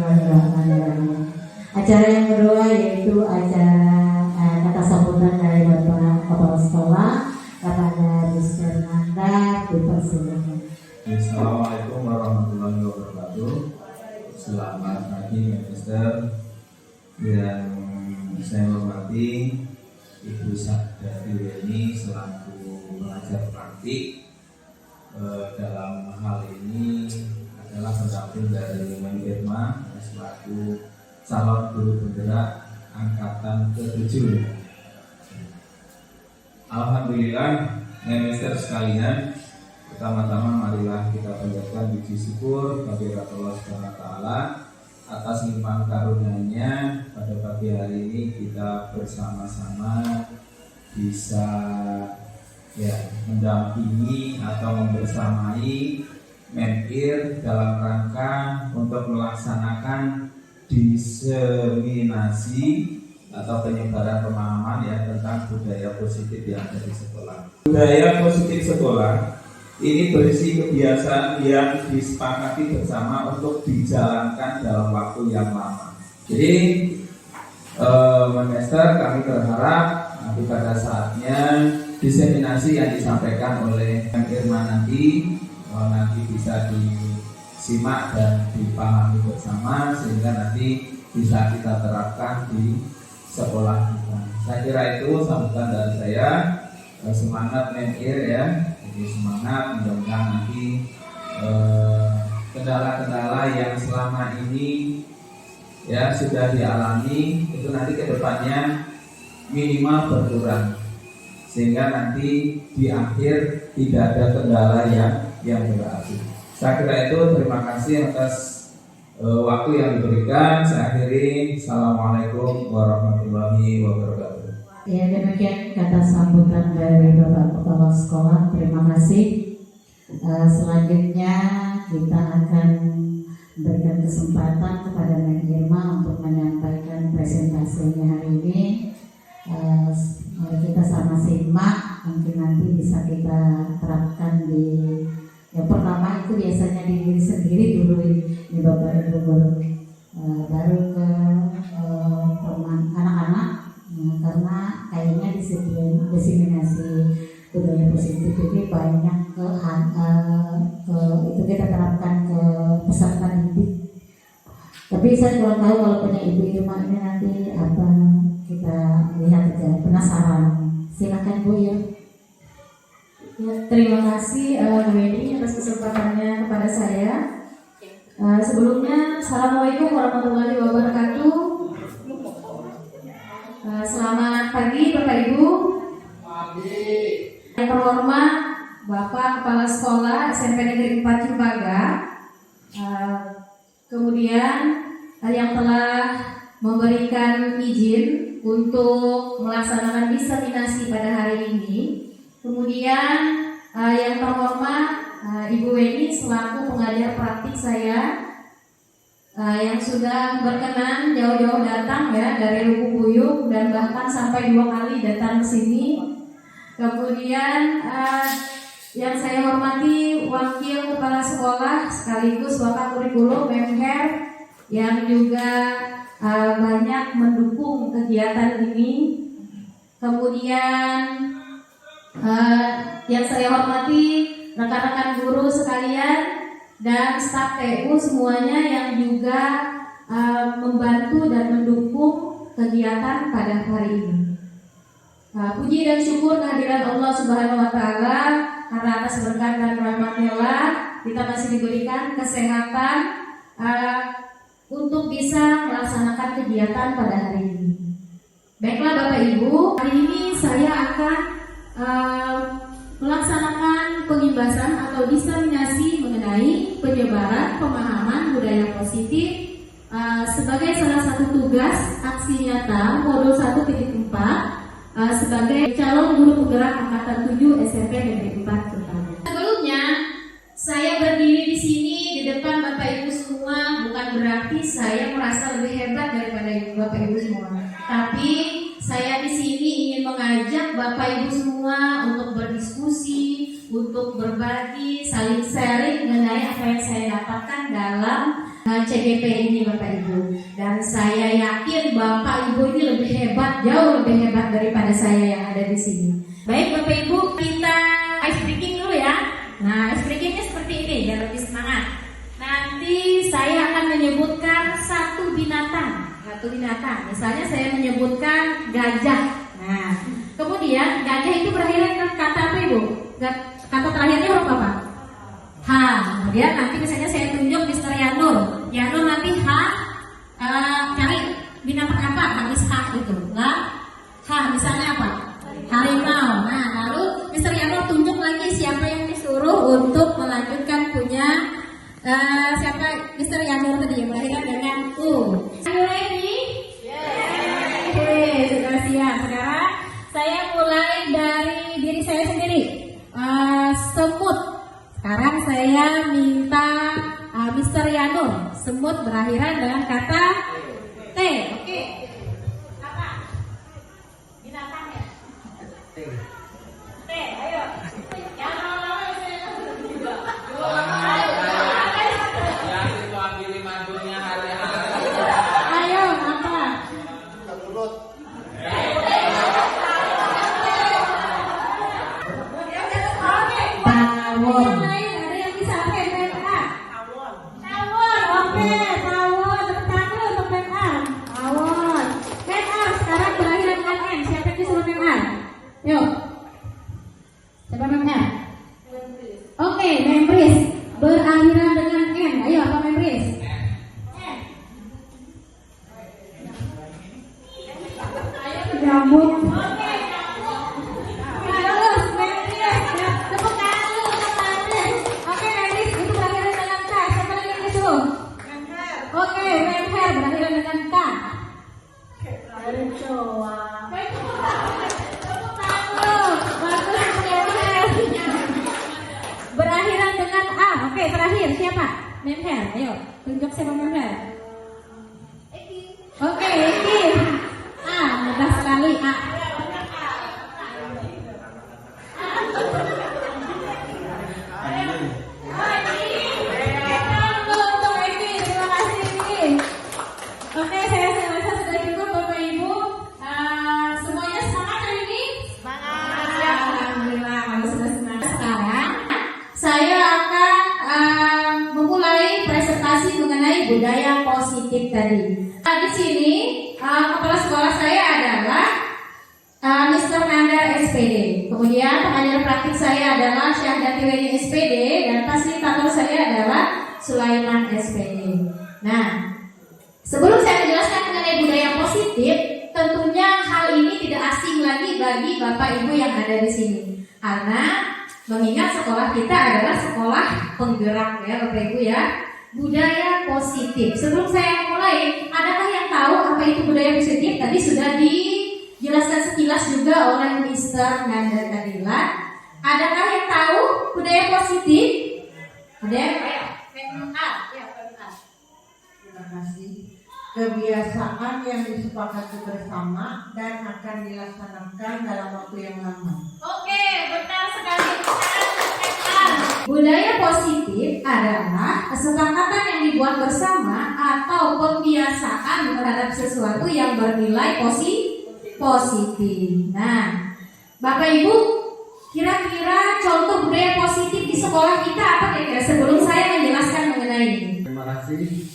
Bismillahirrahmanirrahim. Acara yang kedua yaitu acara kata sambutan dari Bapak Kepala Sekolah kepada Mr. Nanda dipersilakan. Assalamualaikum warahmatullahi wabarakatuh. Selamat pagi Mister yang saya hormati Ibu Sabda Dewi selaku pengajar praktik. Dalam hal ini adalah pendamping dari Mem Irma selaku calon guru penggerak angkatan ke-7. Alhamdulillah, Mister sekalian, pertama-tama marilah kita panjatkan puji syukur kepada Allah Subhanahu wa taala atas limpahan karunia-Nya. Pada pagi hari ini kita bersama-sama bisa mendampingi atau membersamai Menir dalam rangka untuk melaksanakan diseminasi atau penyebaran pemahaman tentang budaya positif yang ada di sekolah. Budaya positif sekolah ini berisi kebiasaan yang disepakati bersama untuk dijalankan dalam waktu yang lama. Jadi, Master, kami berharap nanti pada saatnya diseminasi yang disampaikan oleh Kang Irma nanti bisa disimak dan dipahami bersama sehingga nanti bisa kita terapkan di sekolah kita. Saya kira itu sambutan dari saya. Semangat Menir jadi semangat, mudah-mudahan nanti kendala-kendala yang selama ini sudah dialami itu nanti ke depannya minimal berkurang sehingga nanti di akhir tidak ada kendala yang berarti. Saya kira itu. Terima kasih atas waktu yang diberikan. Saya akhiri. Assalamualaikum warahmatullahi wabarakatuh. Ya, demikian kata sambutan dari Bapak Kepala Sekolah. Terima kasih. Selanjutnya kita akan berikan kesempatan kepada Mek Irma untuk menyampaikan presentasinya hari ini. Mari kita sama simak, mungkin nanti bisa kita terapkan di yang pertama itu biasanya di diri sendiri dulu ini Bapak Ibu baru ke anak-anak. Karena kayaknya diseminasi budaya positif ini banyak itu kita terapkan ke peserta didik. Tapi saya kurang tahu kalau punya Ibu Irma ini nanti apa, kita lihat aja, penasaran. Silakan Bu ya. Terima kasih Weni atas kesempatannya kepada saya. Sebelumnya Assalamualaikum warahmatullahi wabarakatuh. Selamat pagi Bapak Ibu. Yang terhormat Bapak Kepala Sekolah SMP Negeri 4 Cembaga, kemudian yang telah memberikan izin untuk melaksanakan diseminasi pada hari ini, kemudian yang terhormat Ibu Weni selaku pengajar praktik saya yang sudah berkenan jauh-jauh datang dari Lubuk Buyuk dan bahkan sampai 2 kali datang ke sini. Kemudian yang saya hormati Wakil Kepala Sekolah sekaligus Bapak Kurikulum Memher yang juga banyak mendukung kegiatan ini. Kemudian yang saya hormati rekan-rekan guru sekalian dan staf TU semuanya yang juga membantu dan mendukung kegiatan pada hari ini. Puji dan syukur kehadiran Allah Subhanahu wa taala karena atas berkat dan rahmat-Nya kita masih diberikan kesehatan untuk bisa melaksanakan kegiatan pada hari ini. Baiklah Bapak Ibu, hari ini saya akan melaksanakan pengimbasan atau diseminasi mengenai penyebaran pemahaman budaya positif sebagai salah satu tugas aksi nyata modul 1.4 sebagai calon guru penggerak angkatan 7 SMP Negeri 4 Terutama. Sebelumnya saya berdiri di sini di depan Bapak Ibu semua bukan berarti saya merasa lebih hebat daripada Bapak Ibu semua, tapi saya di sini ingin mengajak Bapak Ibu semua untuk berdiskusi, untuk berbagi, saling sharing mengenai apa yang saya dapatkan dalam CGP ini Bapak Ibu. Dan saya yakin Bapak Ibu ini lebih hebat, jauh lebih hebat daripada saya yang ada di sini. Baik Bapak Ibu, kita ice breaking dulu ya. Nah, ice breakingnya seperti ini biar lebih semangat. Nanti saya akan menyebutkan satu binatang. Misalnya saya menyebutkan gajah. Nah, kemudian gajah itu berakhir dengan kata apa Ibu? Kata terakhirnya huruf apa? H. Kemudian nanti misalnya saya tunjuk Mr. Yanur nanti H, cari binatang apa habis H itu. Nah, H misalnya apa? Harimau. Nah, lalu Mr. Yanur tunjuk lagi siapa yang disuruh untuk melanjutkan punya siapa Mr. Yanur tadi yang berakhir dengan U. Are you ready? Yes. Oke, sudah siap. Sekarang saya mulai dari diri saya sendiri. Semut. Sekarang saya minta Mr. Yanur. Semut berakhiran dengan kata T. Oke. Apa? Binatangnya. T. Ayo. Yang lama-lama saya juga. Ayo, apa? Tawon. Ada yang bisa apa? Tawon. Oke, tawon. Tepuk tangan untuk PA. Tawon. PA sekarang berakhir dengan N. Siapa yang disuruh PA? Yuk. Siapa PA? Oke, membris. Berakhiran dengan N. Ayo, apa membris? Rambut. Oke, terus membris. Tepuk tangan dulu untuk membris. Oke, membris itu berakhiran dengan K. Siapa lagi yang disuruh? Oke, memher berakhiran dengan K. Kecoa. Tepuk tangan dulu. Bagus, memher. Berakhiran dengan A. Oke, terakhir siapa? Memher. Ayo, tunjuk siapa memher. Oke, Eki. A, mudah sekali A. Untuk Eki, terima kasih Eki. Oke, saya rasa sudah cukup Bapak Ibu. Semuanya semangat hari ini? Semangat. Alhamdulillah, kalau sudah semangat. Sekarang saya akan memulai presentasi mengenai budaya positif tadi. Di sini kepala sekolah saya adalah Mr. Nanda SPD. Kemudian pengajar praktik saya adalah Syahdati Weni SPD dan fasilitator saya adalah Sulaiman SPD. Nah, sebelum saya menjelaskan mengenai budaya positif, tentunya hal ini tidak asing lagi bagi Bapak Ibu yang ada di sini. Karena mengingat sekolah kita adalah sekolah penggerak ya Bapak Ibu ya. Budaya positif. Sebelum saya mulai, adakah yang tahu apa itu budaya positif? Tadi sudah dijelaskan sekilas juga oleh Mr. Nanda Kadila. Adakah yang tahu budaya positif? Ada yang Terima kasih. Kebiasaan yang disepakati bersama dan akan dilaksanakan dalam waktu yang lama. Oke, benar sekali. Budaya positif adalah kesepakatan yang dibuat bersama atau pembiasaan terhadap sesuatu yang bernilai positif. Nah, Bapak Ibu, kira-kira contoh budaya positif di sekolah kita apa kira-kira sebelum saya menjelaskan mengenai ini? Terima kasih.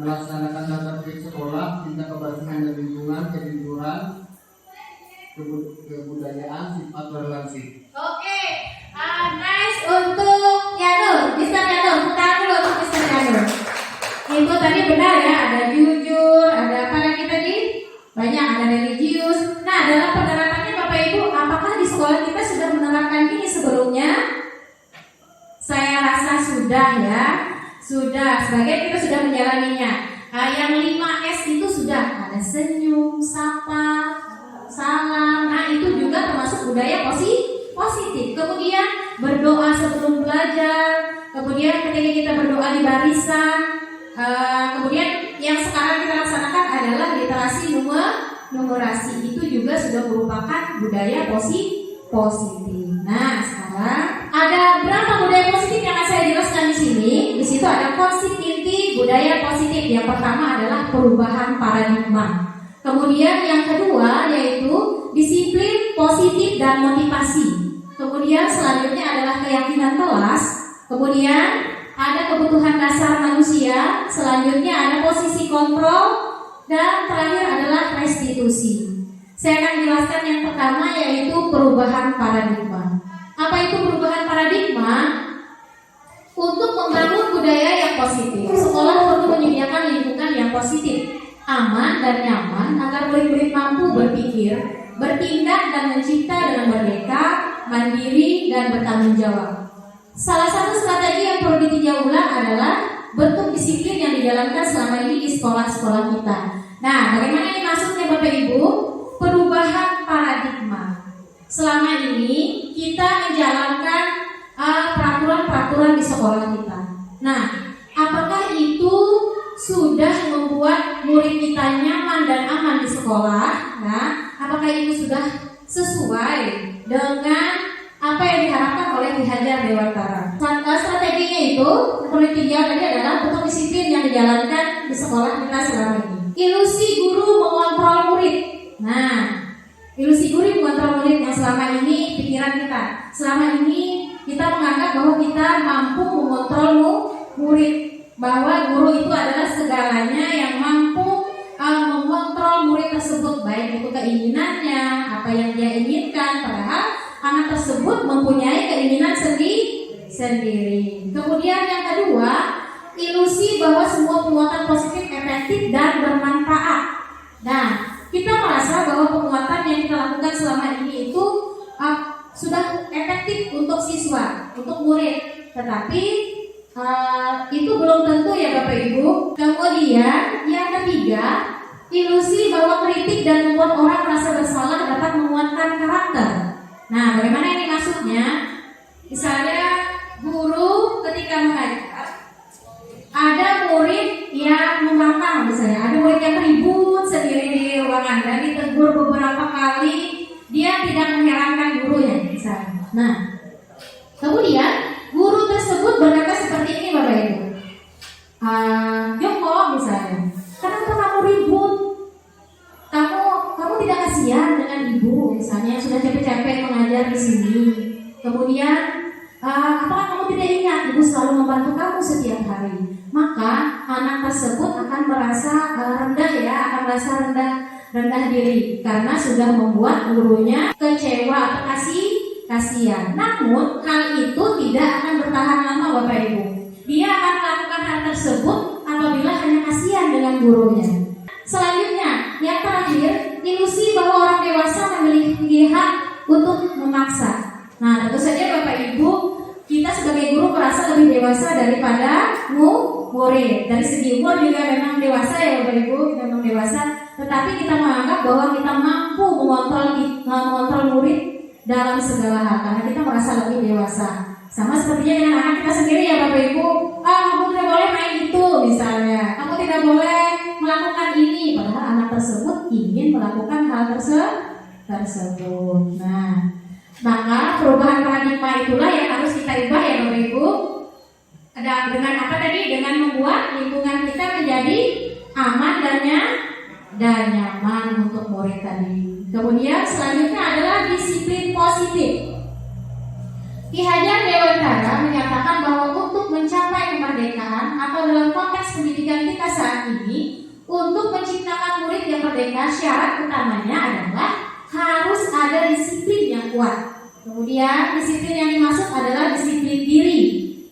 Melaksanakan tata tertib sekolah, cinta kebersihan dan lingkungan, kejujuran, kebudayaan, sifat toleransi. Oke, nice untuk Yanur, Mr. Yanur, tangan dulu untuk Mr. Yanur. Itu tadi benar ya, ada jujur, ada apa lagi tadi? Banyak, ada religius. Nah, dalam penerapannya Bapak Ibu, apakah di sekolah kita sudah menerapkan ini sebelumnya? Saya rasa sudah ya. Sudah, sebagian kita sudah menjalaninya. Yang 5S itu sudah ada senyum, sapa, salam. Nah, itu juga termasuk budaya positif. Kemudian berdoa sebelum belajar. Kemudian ketika kita berdoa di barisan. Kemudian yang sekarang kita laksanakan adalah literasi numerasi. Itu juga sudah merupakan budaya positif. Nah, sekarang ada berapa budaya positif yang akan saya jelaskan di sini? Di situ ada konsep inti budaya Yang pertama adalah perubahan paradigma. Kemudian yang kedua yaitu disiplin positif dan motivasi. Kemudian selanjutnya adalah keyakinan telas. Kemudian ada kebutuhan dasar manusia. Selanjutnya ada posisi kontrol. Dan terakhir adalah restitusi. Saya akan jelaskan yang pertama yaitu perubahan paradigma. Apa itu perubahan paradigma? Untuk membangun budaya yang positif, sekolah perlu menyediakan lingkungan yang positif, aman dan nyaman agar murid-murid mampu berpikir, bertindak dan mencipta dengan merdeka, mandiri dan bertanggung jawab. Salah satu strategi yang perlu ditinjau ulang adalah bentuk disiplin yang dijalankan selama ini di sekolah-sekolah kita. Nah, bagaimana ini maksudnya Bapak Ibu? Perubahan paradigma. Selama ini kita menjalankan peraturan-peraturan di sekolah kita. Nah, apakah itu sudah membuat murid kita nyaman dan aman di sekolah? Nah, apakah itu sudah sesuai dengan apa yang diharapkan oleh Ki Hajar Dewantara? Strateginya itu yang perlu ditinjau tadi adalah bentuk disiplin yang dijalankan di sekolah kita selama ini. Ilusi guru mengontrol murid. Nah, ilusi guru mengontrol murid yang selama ini pikiran kita. Selama ini kita menganggap bahwa kita mampu mengontrol murid, bahwa guru itu adalah segalanya yang mampu mengontrol murid tersebut, baik itu keinginannya, apa yang dia inginkan, padahal anak tersebut mempunyai keinginan sendiri. Kemudian yang kedua, ilusi bahwa semua penguatan positif efektif dan bermanfaat. Nah, kita merasa bahwa penguatan yang kita lakukan selama ini itu sudah efektif untuk siswa, untuk murid. Tetapi itu belum tentu ya Bapak Ibu. Kemudian yang ketiga, ilusi bahwa kritik dan membuat orang merasa bersalah dapat menguatkan karakter. Nah, bagaimana ini maksudnya? Misalnya guru ketika mengajar, ada murid yang membangkang, misalnya ada murid yang ribut sendiri di ruangan dan ditegur beberapa kali, dia tidak mengherankan gurunya, misalnya. Nah, kemudian guru tersebut berkata seperti ini Bapak Ibu, Joko misalnya, kenapa kamu ribut? Kamu tidak kasihan dengan ibu, misalnya sudah capek-capek mengajar di sini. Kemudian apakah kamu tidak ingat ibu selalu membantu kamu setiap hari? Maka anak tersebut akan merasa akan merasa rendah diri karena sudah membuat gurunya kecewa atau kasihan. Namun hal itu tidak akan bertahan lama Bapak Ibu. Dia akan melakukan hal tersebut apabila hanya kasihan dengan gurunya. Selanjutnya, yang terakhir, ilusi bahwa orang dewasa memiliki hak untuk memaksa. Nah, tentu saja Bapak Ibu, kita sebagai guru merasa lebih dewasa daripada murid. Dari segi umur juga memang dewasa ya Bapak Ibu, memang dewasa. Tetapi kita menganggap bahwa kita mampu mengontrol murid dalam segala hal karena kita merasa lebih dewasa. Sama sepertinya dengan anak kita sendiri ya Bapak Ibu. Kamu tidak boleh main itu misalnya. Kamu tidak boleh melakukan ini, padahal anak tersebut ingin melakukan hal tersebut. Nah, maka perubahan paradigma itulah yang harus kita ubah ya Bapak Ibu. Dengan apa tadi? Dengan membuat lingkungan kita menjadi aman dan nyaman untuk murid tadi. Kemudian selanjutnya adalah disiplin positif. Ki Hajar Dewantara menyatakan bahwa untuk mencapai kemerdekaan atau dalam konteks pendidikan kita saat ini, untuk menciptakan murid yang merdeka, syarat utamanya adalah harus ada disiplin yang kuat. Kemudian disiplin yang dimaksud adalah disiplin diri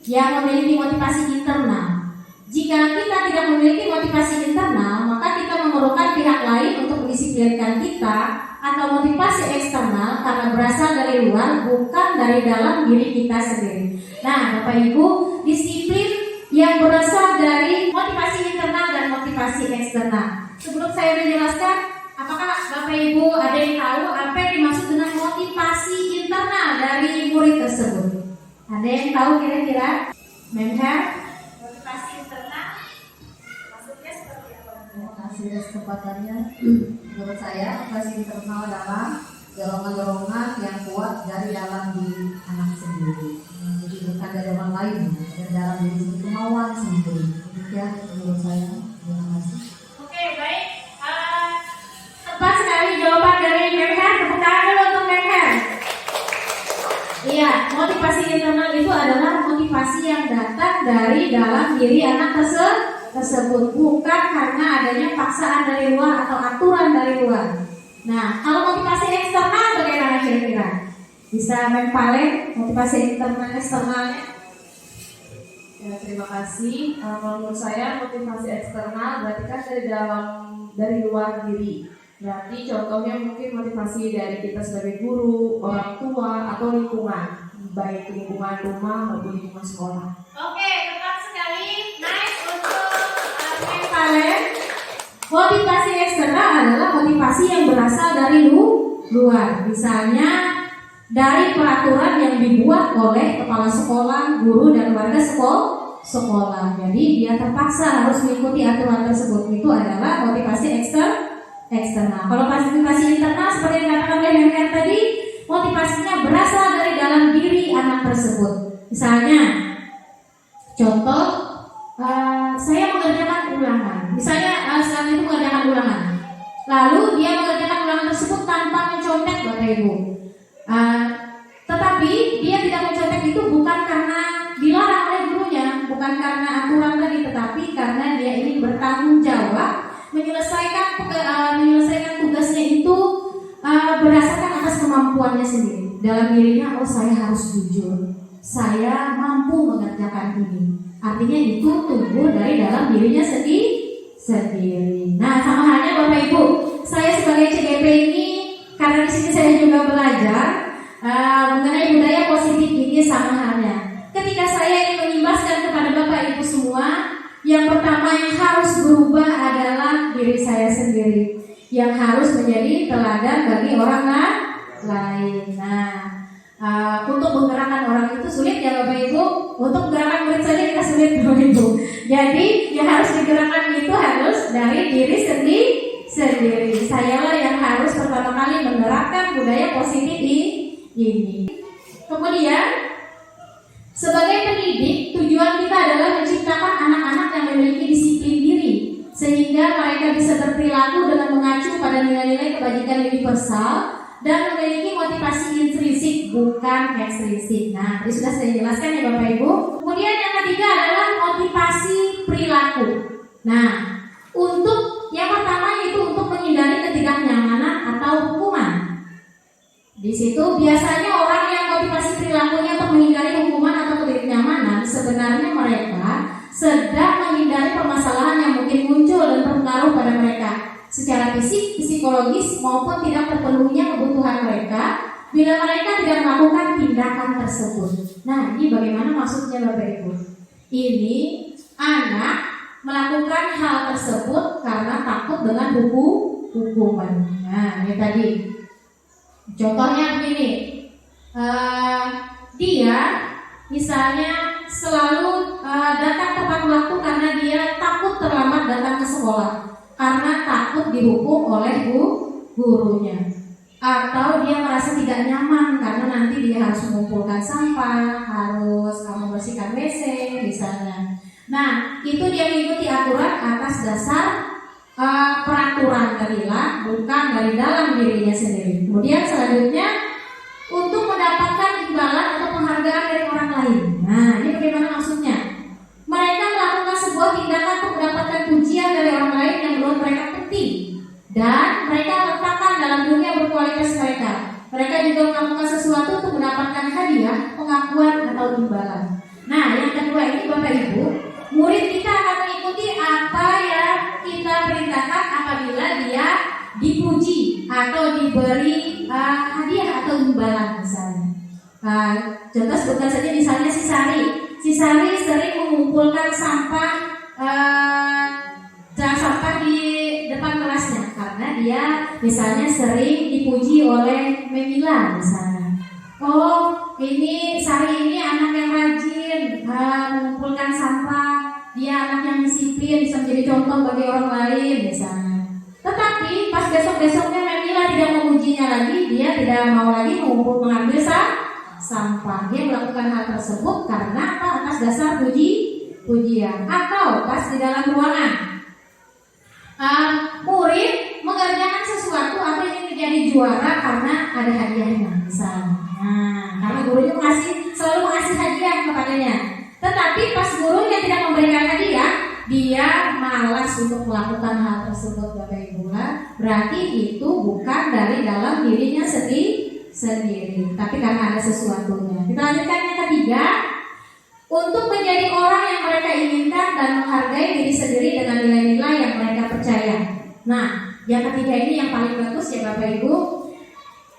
yang memiliki motivasi internal. Jika kita tidak memiliki motivasi internal, maka kita memerlukan pihak lain untuk mendisiplinkan kita atau motivasi eksternal karena berasal dari luar, bukan dari dalam diri kita sendiri. Nah, Bapak Ibu, disiplin yang berasal dari motivasi internal dan motivasi eksternal. Sebelum saya menjelaskan, apakah Bapak Ibu ada yang tahu apa yang dimaksud dengan motivasi internal dari murid tersebut? Ada yang tahu kira-kira? Menher? Motivasi internal maksudnya seperti apa? Terima kasih atas kesempatannya. Menurut saya, motivasi internal adalah dorongan-dorongan yang kuat dari dalam diri anak sendiri. Jadi bukan dari orang lain, dari dalam diri sendiri, kemauan sendiri. Ya, menurut saya. kasih. Oke, baik. Tepat sekali jawaban dari Mekher. Tepuk tangan dulu untuk Mekher. Iya, motivasi internal itu adalah motivasi yang datang dari dalam diri anak tersebut, bukan karena adanya paksaan dari luar atau aturan dari luar. Nah, kalau motivasi eksternal bagaimana kira-kira? Bisa main palet motivasi internal eksternalnya? Ya, terima kasih. Menurut saya motivasi eksternal berarti kan dari luar diri. Berarti contohnya mungkin motivasi dari kita sebagai guru, orang tua, atau lingkungan, baik lingkungan rumah maupun lingkungan sekolah. Oke, tepat sekali. Nice untuk main palet. Motivasi eksternal adalah motivasi yang berasal dari luar. Misalnya dari peraturan yang dibuat oleh kepala sekolah, guru, dan warga sekolah. Jadi dia terpaksa harus mengikuti aturan tersebut. Itu adalah motivasi eksternal. Kalau motivasi internal seperti yang dikatakan oleh Mekher tadi, motivasinya berasal dari dalam diri anak tersebut. Misalnya, contoh, saya mengerjakan ulangan. Misalnya sekarang itu mengerjakan ulangan. Lalu dia mengerjakan ulangan tersebut tanpa mencontek, Bapak Ibu. Tetapi dia tidak mencontek itu bukan karena dilarang oleh gurunya, bukan karena aturan tadi, tetapi karena dia ingin bertanggung jawab menyelesaikan tugasnya itu berdasarkan atas kemampuannya sendiri. Dalam dirinya, oh saya harus jujur, saya mampu mengerjakan ini. Artinya itu tumbuh dari dalam dirinya sendiri. Nah, sama halnya Bapak Ibu, saya sebagai CGP ini, karena di sini saya juga belajar mengenai budaya positif ini, sama halnya. Ketika saya ingin mengimbaskan kepada Bapak Ibu semua, yang pertama yang harus berubah adalah diri saya sendiri, yang harus menjadi teladan bagi orang lain. Nah, untuk menggerakkan orang itu sulit ya Bapak Ibu. Untuk menggerakkan murid saja kita sulit Bapak Ibu. Jadi yang harus digerakkan itu harus dari diri sendiri. Sayalah yang harus pertama kali menerapkan budaya positif ini. Kemudian sebagai pendidik, tujuan kita adalah menciptakan anak-anak yang memiliki disiplin diri, sehingga mereka bisa berperilaku dengan mengacu pada nilai-nilai kebajikan universal dan memiliki motivasi intrinsik bukan ekstrinsik. Nah, ini sudah saya jelaskan ya Bapak Ibu. Kemudian yang ketiga adalah motivasi perilaku. Nah, untuk yang pertama itu untuk menghindari ketidaknyamanan atau hukuman. Di situ biasanya orang yang motivasi perilakunya untuk menghindari hukuman atau ketidaknyamanan, sebenarnya mereka sedang menghindari permasalahan yang mungkin muncul dan berpengaruh pada mereka secara fisik, psikologis maupun tidak terpenuhinya kebutuhan mereka bila mereka tidak melakukan tindakan tersebut. Nah, ini bagaimana maksudnya Bapak Ibu? Ini anak melakukan hal tersebut karena takut dengan hukuman. Nah, ini tadi. Contohnya begini, dia misalnya selalu datang tepat waktu karena dia takut terlambat datang ke sekolah, karena takut dihukum oleh gurunya, atau dia merasa tidak nyaman karena nanti dia harus mengumpulkan sampah, harus membersihkan WC misalnya. Nah, itu dia mengikuti aturan atas dasar peraturan tadilah, bukan dari dalam dirinya sendiri. Kemudian selanjutnya untuk mendapatkan imbalan atau penghargaan dari orang lain. Nah, ini bagaimana maksudnya? Mereka melakukan sebuah tindakan untuk mendapatkan pujian dari orang lain yang menurut mereka penting, dan mereka letakkan dalam dunia berkualitas mereka. Mereka juga melakukan sesuatu untuk mendapatkan hadiah, pengakuan atau imbalan. Nah, yang kedua ini Bapak Ibu, murid kita akan mengikuti apa yang kita perintahkan apabila dia dipuji atau diberi hadiah atau imbalan misalnya. Contoh sebutkan saja misalnya si Sari sering mengumpulkan sampah di depan kelasnya karena dia misalnya sering dipuji oleh Memila misalnya. Oh, ini Sari ini anak yang rajin mengumpulkan sampah, dia anak yang disiplin, bisa menjadi contoh bagi orang lain misalnya. Tetapi pas besok-besoknya Memila tidak memujinya lagi, dia tidak mau lagi mengambil sampah. Dia melakukan hal tersebut karena apa? Atas dasar pujian. Atau pas di dalam ruangan, murid mengerjakan sesuatu atau ingin menjadi juara karena ada hadiahnya misalnya. Karena gurunya selalu mengasih hadiah kepadanya. Tetapi pas gurunya tidak memberikan hadiah, dia malas untuk melakukan hal tersebut, Bapak Ibu. Berarti itu bukan dari dalam dirinya sendiri, tapi karena ada sesuatunya. Kita lanjutkan yang ketiga. Untuk menjadi orang yang mereka inginkan dan menghargai diri sendiri dengan nilai-nilai yang mereka percaya. Nah, yang ketiga ini yang paling bagus ya Bapak Ibu.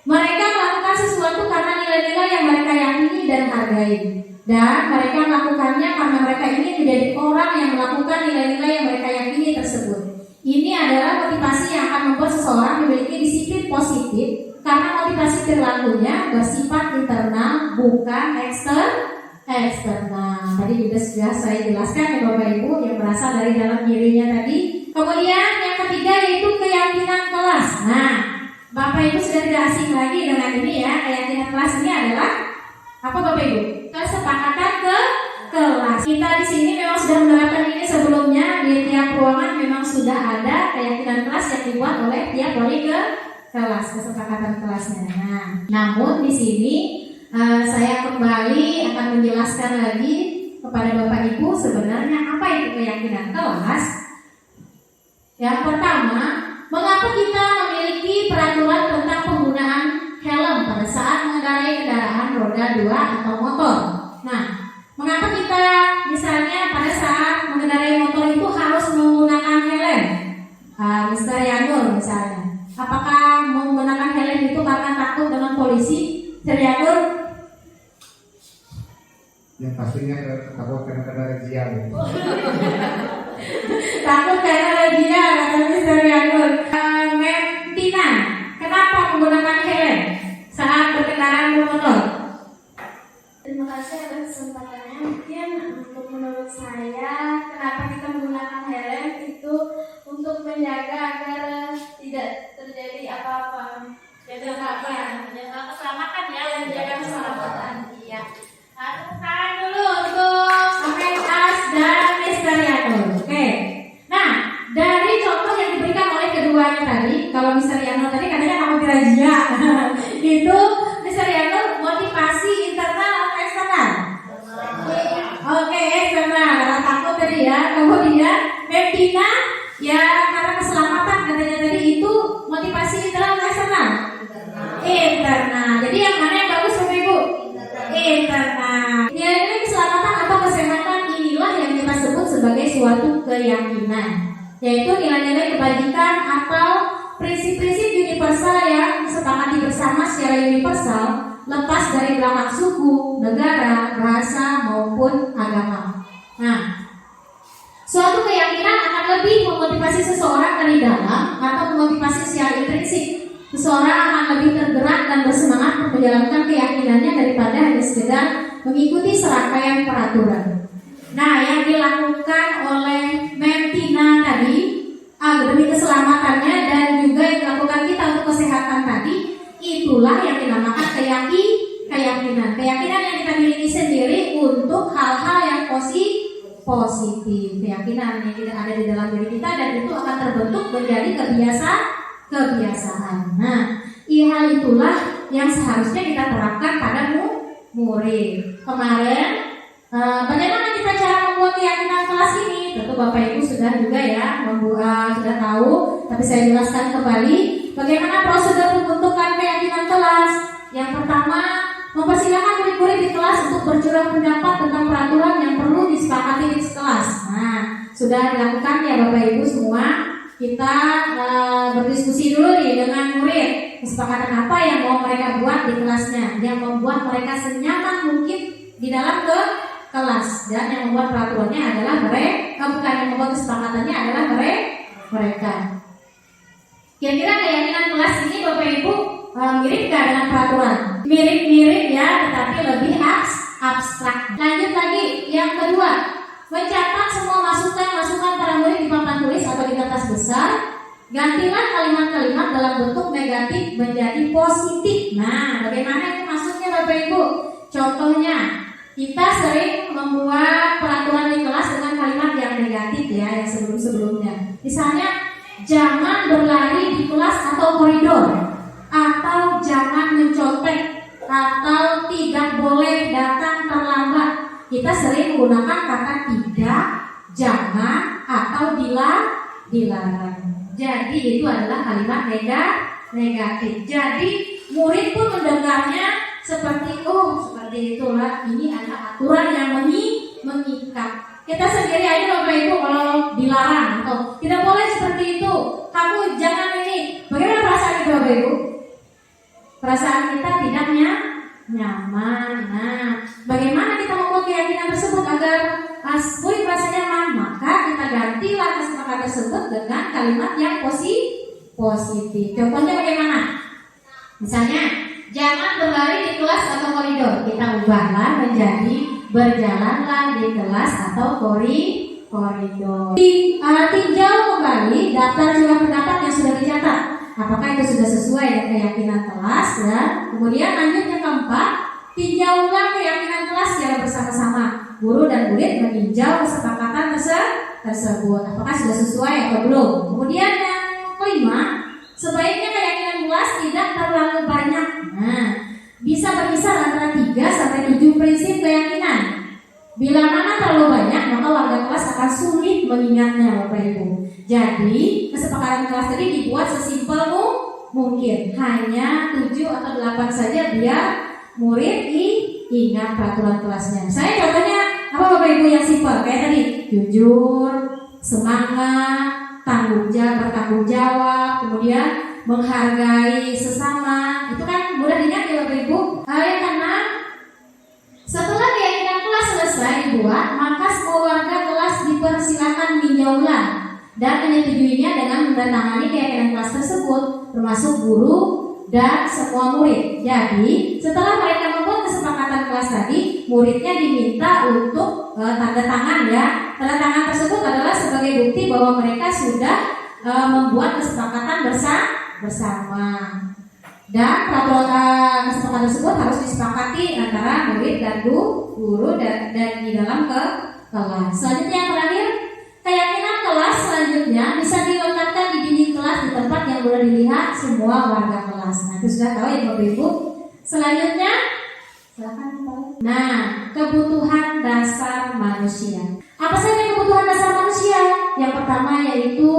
Mereka melakukan sesuatu karena nilai-nilai yang mereka yakini dan hargai. Dan mereka melakukannya karena mereka ingin menjadi orang yang melakukan nilai-nilai yang mereka yakini tersebut. Ini adalah motivasi yang akan membuat seseorang memiliki disiplin positif karena motivasi perilakunya bersifat internal bukan eksternal. Tadi juga sudah saya jelaskan ya Bapak Ibu yang berasal dari dalam dirinya tadi. Kemudian yang ketiga yaitu keyakinan kelas. Nah, Bapak Ibu sudah tidak asing lagi dengan ini ya. Keyakinan kelas ini adalah apa Bapak Ibu? Kesepakatan ke kelas. Kita di sini memang sudah menerapkan ini sebelumnya. Di tiap ruangan memang sudah ada keyakinan kelas yang dibuat oleh tiap wali ke kelas, kesepakatan kelasnya. Nah, namun di sini saya kembali akan menjelaskan lagi kepada Bapak Ibu sebenarnya apa itu keyakinan kelas. Yang pertama, mengapa kita memiliki peraturan tentang penggunaan helm pada saat mengendarai kendaraan roda 2 atau motor. Nah, mengapa kita misalnya pada saat mengendarai motor itu harus menggunakan helm? Mr. Yanur misalnya, apakah menggunakan helm itu karena takut dengan polisi? Mr. Yanur? Yang pastinya takut kena razia. Takut karena razia, kata Mr. Yanur. Tina, kenapa menggunakan helm saat berkendaraan bermotor? Terima kasih atas kesempatannya. Mungkin untuk menurut saya, kenapa kita menggunakan helm itu untuk menjaga agar tidak terjadi apa-apa. Menjaga keselamatan ya, menjaga keselamatan. Iya. Tangan dulu untuk pakai tas dan Mr. Yanur. Oke. Nah, dari contoh yang diberikan oleh keduanya tadi, kalau Mr. Yanur tadi katanya takut razia, itu Mr. Yanur motivasi internal atau eksternal? Oke, eksternal karena takut tadi ya. Kemudian Tina ya karena keselamatan katanya tadi, itu motivasi internal atau eksternal? Internal. Jadi yang mana yang bagus Bapak Ibu? Internal. Nilai-nilai keselamatan atau kesehatan inilah yang kita sebut sebagai suatu keyakinan, yaitu nilai-nilai kebajikan atau prinsip-prinsip universal yang disepakati bersama secara universal, lepas dari belakang suku, negara, bahasa maupun agama. Nah, suatu keyakinan akan lebih memotivasi seseorang dari dalam atau memotivasi secara intrinsik. Seseorang akan lebih tergerak dan bersemangat untuk menjalankan keyakinannya daripada hanya sekedar mengikuti serangkaian peraturan. Nah, yang dilakukan oleh Tina tadi demi keselamatannya dan juga yang dilakukan kita untuk kesehatan tadi, itulah yang dinamakan keyakinan. Keyakinan yang kita miliki sendiri untuk hal-hal yang positif. Keyakinan yang tidak ada di dalam diri kita dan itu akan terbentuk menjadi kebiasaan. Nah, hal itulah yang seharusnya kita terapkan pada murid. Kemarin, bagaimana kita cara membuat keyakinan kelas ini? Tentu Bapak Ibu sudah juga ya sudah tahu, tapi saya jelaskan kembali bagaimana prosedur pembentukan keyakinan kelas. Yang pertama, mempersilahkan murid-murid di kelas untuk bercurah pendapat tentang peraturan yang perlu disepakati di kelas. Nah, sudah dilakukan ya Bapak Ibu semua. Kita berdiskusi dulu nih dengan murid, kesepakatan apa yang mau mereka buat di kelasnya, yang membuat mereka senyaman mungkin di dalam kelas, dan yang membuat peraturannya adalah mereka, bukan yang membuat kesepakatannya adalah mereka. Kira-kira keyakinan kelas ini Bapak Ibu mirip gak dengan peraturan? Mirip-mirip ya, tetapi lebih abstrak. Lanjut lagi, yang kedua, mencatat semua masukan para murid di papan tulis atau di kertas besar. Gantilah kalimat-kalimat dalam bentuk negatif menjadi positif. Nah, bagaimana itu maksudnya Bapak Ibu? Contohnya, kita sering membuat peraturan di kelas dengan kalimat yang negatif ya, yang sebelum-sebelumnya. Misalnya, jangan berlari di kelas atau koridor, atau jangan mencontek, atau tidak boleh datang terlambat. Kita sering menggunakan kata tidak, jangan, atau dilarang. Jadi itu adalah kalimat negatif. Jadi murid pun mendengarnya seperti seperti itulah, ini adalah aturan yang mengikat. Kita sendiri aja Bapak Ibu kalau dilarang atau tidak boleh seperti itu, kamu jangan ini. Bagaimana perasaan kita Bapak Ibu? Perasaan kita tidak nyaman. Nah, bagaimana kita membuat keyakinan tersebut agar murid merasa nyaman? Maka kita gantilah kesepakatan tersebut dengan kalimat yang positif. Contohnya bagaimana? Misalnya, jangan berlari di kelas atau koridor. Kita ubahlah menjadi berjalanlah di kelas atau koridor. Tinjau kembali daftar jumlah pendapat yang sudah dicatat. Apakah itu sudah sesuai dengan keyakinan kelas? Dan kemudian lanjut yang keempat, tinjau ulang keyakinan kelas secara bersama-sama. Guru dan murid meninjau kesepakatan tersebut. Apakah sudah sesuai atau belum? Kemudian yang kelima, sebaiknya keyakinan kelas tidak terlalu banyak. Nah, bisa berkisar antara 3 sampai 7 prinsip keyakinan. Bila mana terlalu banyak, maka warga kelas akan sulit mengingatnya Bapak Ibu. Jadi, kesepakatan kelas tadi dibuat sesimpel mungkin. Hanya 7 atau 8 saja biar murid ingat peraturan kelasnya. Saya contohnya apa Bapak Ibu yang simpel? Kayak tadi, jujur, semangat, bertanggung jawab, kemudian menghargai sesama. Itu kan mudah diingat ya Bapak Ibu. Yang keenam, setelah keyakinan kelas selesai dibuat, maka semua warga kelas dipersilakan meninjau ulang dan menyetujuinya dengan menandatangani keyakinan kelas tersebut, termasuk guru dan semua murid. Jadi, setelah mereka membuat kesepakatan kelas tadi, muridnya diminta untuk tanda tangan ya. Tanda tangan tersebut adalah sebagai bukti bahwa mereka sudah membuat kesepakatan bersama. Dan peraturan kesepakatan tersebut harus disepakati antara murid dan guru dan di dalam kelas. Selanjutnya yang terakhir, keyakinan kelas selanjutnya bisa dilekatkan di dinding kelas di tempat yang boleh dilihat semua warga kelas. Nah, itu sudah tahu ya Bapak Ibu. Selanjutnya, silakan. Nah, kebutuhan dasar manusia. Apa saja kebutuhan dasar manusia? Yang pertama yaitu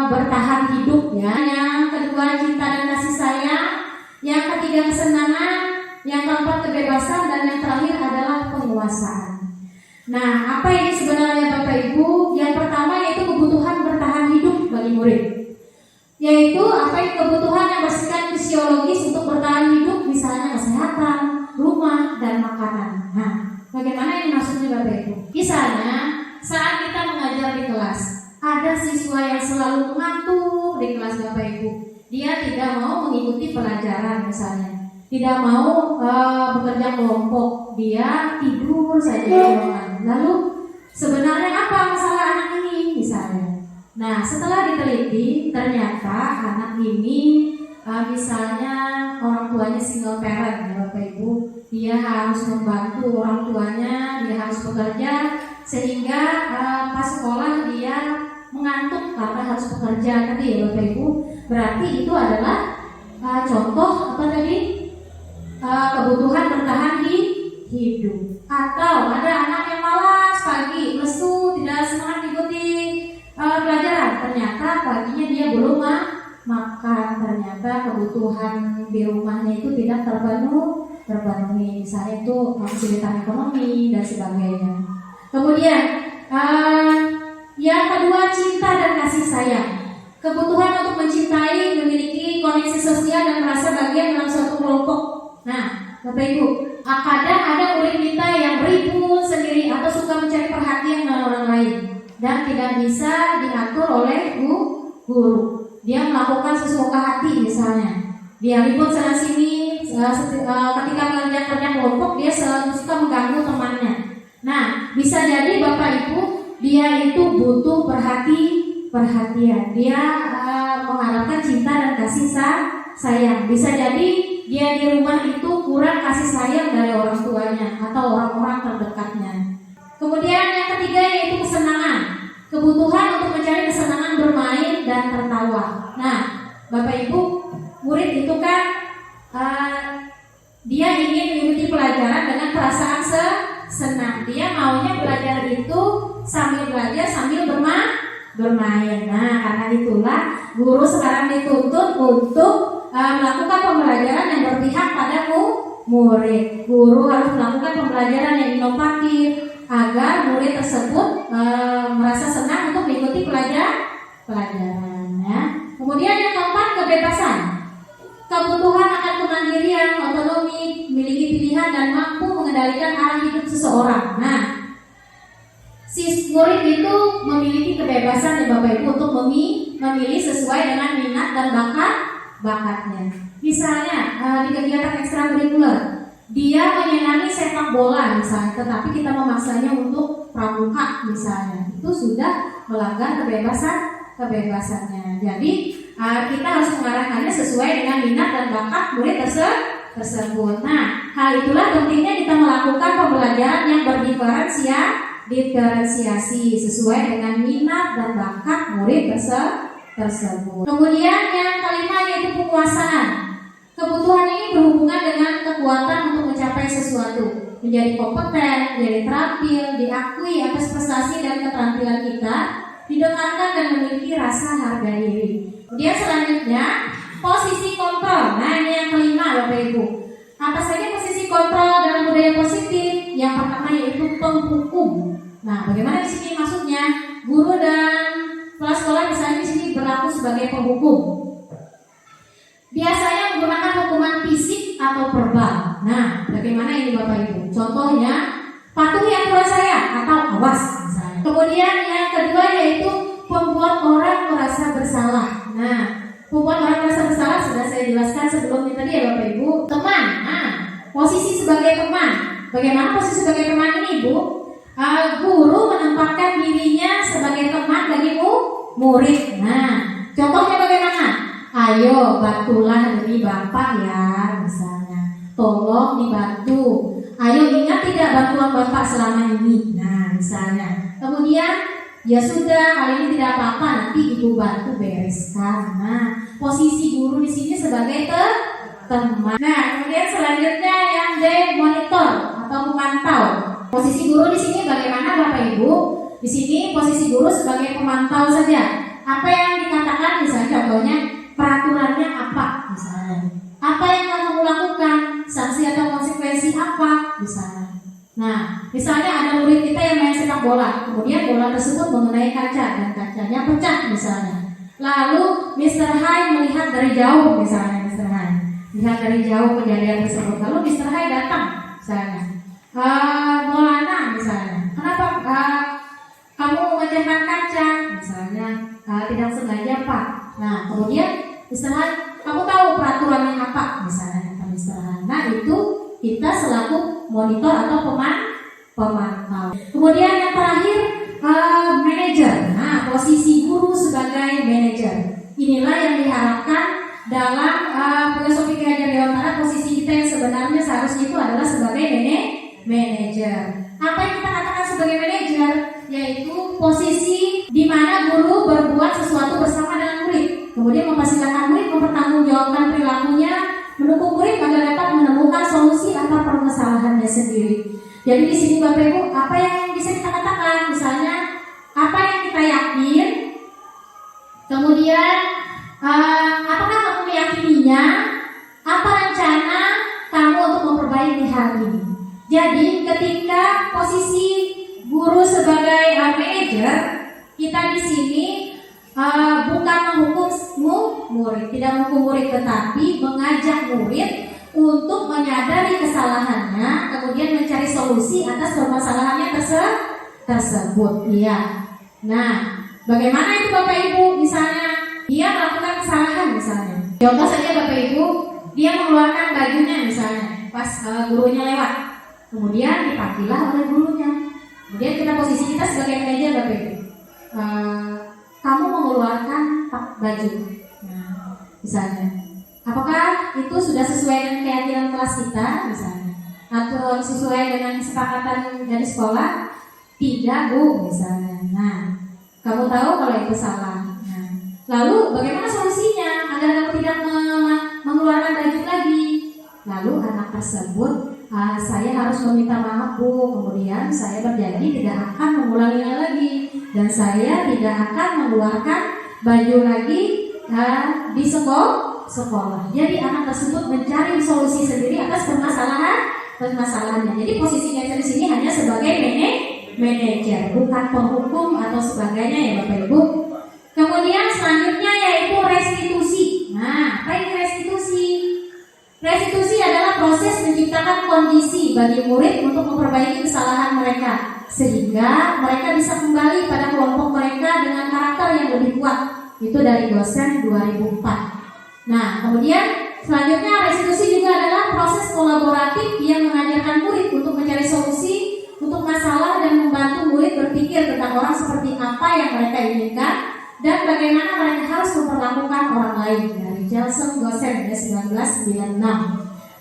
bertahan hidup ya. Yang kedua cinta dan kasih sayang. Yang ketiga kesenangan. Yang keempat kebebasan dan yang terakhir adalah penguasaan. Nah, apa ini sebenarnya Bapak Ibu? Yang pertama yaitu kebutuhan bertahan hidup bagi murid. Yaitu apa yang kebutuhan yang bersifat fisiologis untuk bertahan hidup, misalnya kesehatan, rumah dan makanan. Nah, bagaimana ini maksudnya Bapak Ibu? Misalnya saat kita mengajar di kelas, ada siswa yang selalu mengantuk di kelas Bapak Ibu. Dia tidak mau mengikuti pelajaran misalnya, tidak mau bekerja kelompok, dia tidur saja di ruangan. Lalu sebenarnya apa masalah anak ini misalnya? Nah, setelah diteliti ternyata anak ini misalnya orang tuanya single parent ya Bapak Ibu, dia harus membantu orang tuanya, dia harus bekerja sehingga pas sekolah dia mengantuk karena harus bekerja tadi ya Bapak Ibu. Berarti itu adalah contoh apa tadi? Kebutuhan bertahan hidup. Atau ada anak yang malas pagi, lesu, tidak semangat mengikuti pelajaran. Ternyata paginya dia belum makan. Ternyata kebutuhan di rumahnya itu tidak terpenuhi. Misalnya itu kesulitan ekonomi dan sebagainya. Kemudian yang kedua cinta dan kasih sayang. Kebutuhan untuk mencintai, memiliki koneksi sosial dan merasa bagian dalam suatu kelompok. Nah, Bapak Ibu, kadang ada murid kita yang ribut sendiri atau suka mencari perhatian dengan orang lain dan tidak bisa diatur oleh guru. Dia melakukan sesuka hati misalnya. Dia ribut sana sini, ketika kerja kelompok dia suka mengganggu temannya. Nah, bisa jadi Bapak Ibu dia itu butuh perhatian. Dia mengharapkan cinta dan kasih sayang. Bisa jadi dia di rumah itu kurang kasih sayang dari orang tuanya atau orang-orang terdekatnya. Kemudian yang ketiga yaitu kesenangan. Kebutuhan untuk mencari kesenangan bermain dia maunya belajar itu sambil belajar sambil bermain. Nah, karena itulah guru sekarang dituntut untuk melakukan pembelajaran yang berpihak pada murid. Guru harus melakukan pembelajaran yang inovatif agar murid tersebut merasa senang untuk mengikuti pelajaran. Ya. Kemudian yang keempat, kebebasan. Kebutuhan akan kemandirian, otonomi, memiliki pilihan dan mampu mengendalikan arah hidup seseorang. Nah, si murid itu memiliki kebebasan ya Bapak Ibu untuk memilih sesuai dengan minat dan bakatnya. Misalnya di kegiatan ekstrakurikuler, dia menyenangi sepak bola misalnya, tetapi kita memaksanya untuk pramuka misalnya, itu sudah melanggar kebebasannya. Jadi kita harus mengarahkannya sesuai dengan minat dan bakat murid tersebut. Nah, hal itulah pentingnya kita melakukan pembelajaran yang diferensiasi sesuai dengan minat dan bakat murid tersebut. Kemudian yang kelima yaitu penguasaan. Kebutuhan ini berhubungan dengan kekuatan untuk mencapai sesuatu, menjadi kompeten, menjadi terampil, diakui atas prestasi dan keterampilan kita, didengarkan dan memiliki rasa harga diri. Kemudian selanjutnya posisi kontrol. Nah, ini yang kelima Bapak Ibu. Apa saja posisi kontrol dalam budaya positif? Yang pertama yaitu penghukum. Nah, bagaimana di sini maksudnya? Guru dan kepala sekolah misalnya di sini berlaku sebagai penghukum. Biasanya menggunakan hukuman fisik atau verbal. Nah, bagaimana ini Bapak Ibu? Contohnya, patuhi aturan saya atau awas misalnya. Kemudian yang kedua yaitu membuat orang merasa bersalah. Nah, membuat orang merasa bersalah sudah saya jelaskan sebelumnya tadi ya Bapak Ibu. Teman, nah, posisi sebagai teman. Bagaimana posisi sebagai teman ini Ibu? Guru menempatkan dirinya sebagai teman bagi murid. Nah, contohnya bagaimana? Ayo bantulah demi Bapak ya misalnya. Tolong dibantu. Ayo ingat tidak bantuan Bapak selama ini. Nah, misalnya. Kemudian ya sudah, kali ini tidak apa-apa, nanti Ibu bantu bereskan. Nah, posisi guru di sini sebagai teman. Nah, kemudian selanjutnya yang D, monitor atau pemantau. Posisi guru di sini bagaimana Bapak Ibu? Di sini posisi guru sebagai pemantau saja. Apa yang dikatakan misalnya contohnya peraturannya apa misalnya. Apa yang kamu lakukan? Sanksi atau konsekuensi apa misalnya. Nah, misalnya ada murid kita yang main sepak bola, kemudian bola tersebut mengenai kaca dan kacanya pecah misalnya. Lalu Mr. Hai melihat dari jauh misalnya, Mr. Hai lihat dari jauh kejadian tersebut. Lalu Mr. Hai datang misalnya, Maulana misalnya, kenapa kamu memecahkan kaca misalnya, tidak sengaja Pak. Nah, kemudian Mr. Hai, kamu tahu peraturannya apa misalnya, Mr. Hai. Nah, itu kita selaku monitor atau pemantau. Kemudian yang terakhir manajer. Nah, posisi guru sebagai manajer. Inilah yang diharapkan dalam filosofi Ki Hajar Dewantara. Posisi kita yang sebenarnya seharusnya itu adalah sebagai manajer. Apa yang kita katakan sebagai manajer? Yaitu posisi di mana guru berbuat sesuatu bersama dengan murid, kemudian memfasilitasi murid mempertanggungjawabkan perilakunya, mendukung murid agar dapat menemukan solusi atas permasalahannya sendiri. Jadi di sini Bapak Ibu, apa yang bisa kita katakan? Misalnya, apa yang kita yakin, kemudian apakah kamu meyakininya, apa rencana kamu untuk memperbaiki hal ini. Jadi ketika posisi guru sebagai manajer, kita di sini bukan menghukum murid, tidak menghukum murid, tetapi mengajak murid untuk menyadari kesalahannya, kemudian mencari solusi atas permasalahannya tersebut. Iya. Nah, bagaimana itu Bapak Ibu? Misalnya dia melakukan kesalahan misalnya. Contoh saja Bapak Ibu, dia mengeluarkan bajunya misalnya pas gurunya lewat, kemudian dipanggillah oleh gurunya. Kemudian kita posisi kita sebagai manajer Bapak Ibu. Kamu mengeluarkan baju. Nah, misalnya, apakah itu sudah sesuai dengan keyakinan kelas kita misalnya? Atau sesuai dengan kesepakatan dari sekolah? Tidak Bu misalnya. Nah, kamu tahu kalau itu salah. Nah, lalu bagaimana solusinya agar kamu tidak mengeluarkan baju lagi? Lalu anak tersebut saya harus meminta maaf Bu, kemudian saya berjanji tidak akan mengulanginya lagi, dan saya tidak akan mengeluarkan baju lagi di sekolah. Jadi anak tersebut mencari solusi sendiri atas permasalahannya. Jadi posisinya di sini hanya sebagai manajer, bukan penghukum atau sebagainya ya Bapak Ibu. Kemudian selanjutnya yaitu restitusi. Nah, apa ini restitusi? Restitusi adalah proses menciptakan kondisi bagi murid untuk memperbaiki kesalahan mereka sehingga mereka bisa kembali pada kelompok mereka dengan karakter yang lebih kuat. Itu dari dosen 2004. Nah, kemudian selanjutnya restitusi juga adalah proses kolaboratif yang mengajarkan murid untuk mencari solusi untuk masalah dan membantu murid berpikir tentang orang seperti apa yang mereka inginkan dan bagaimana mereka harus memperlakukan orang lain. Dari Jelson Gosen 1996.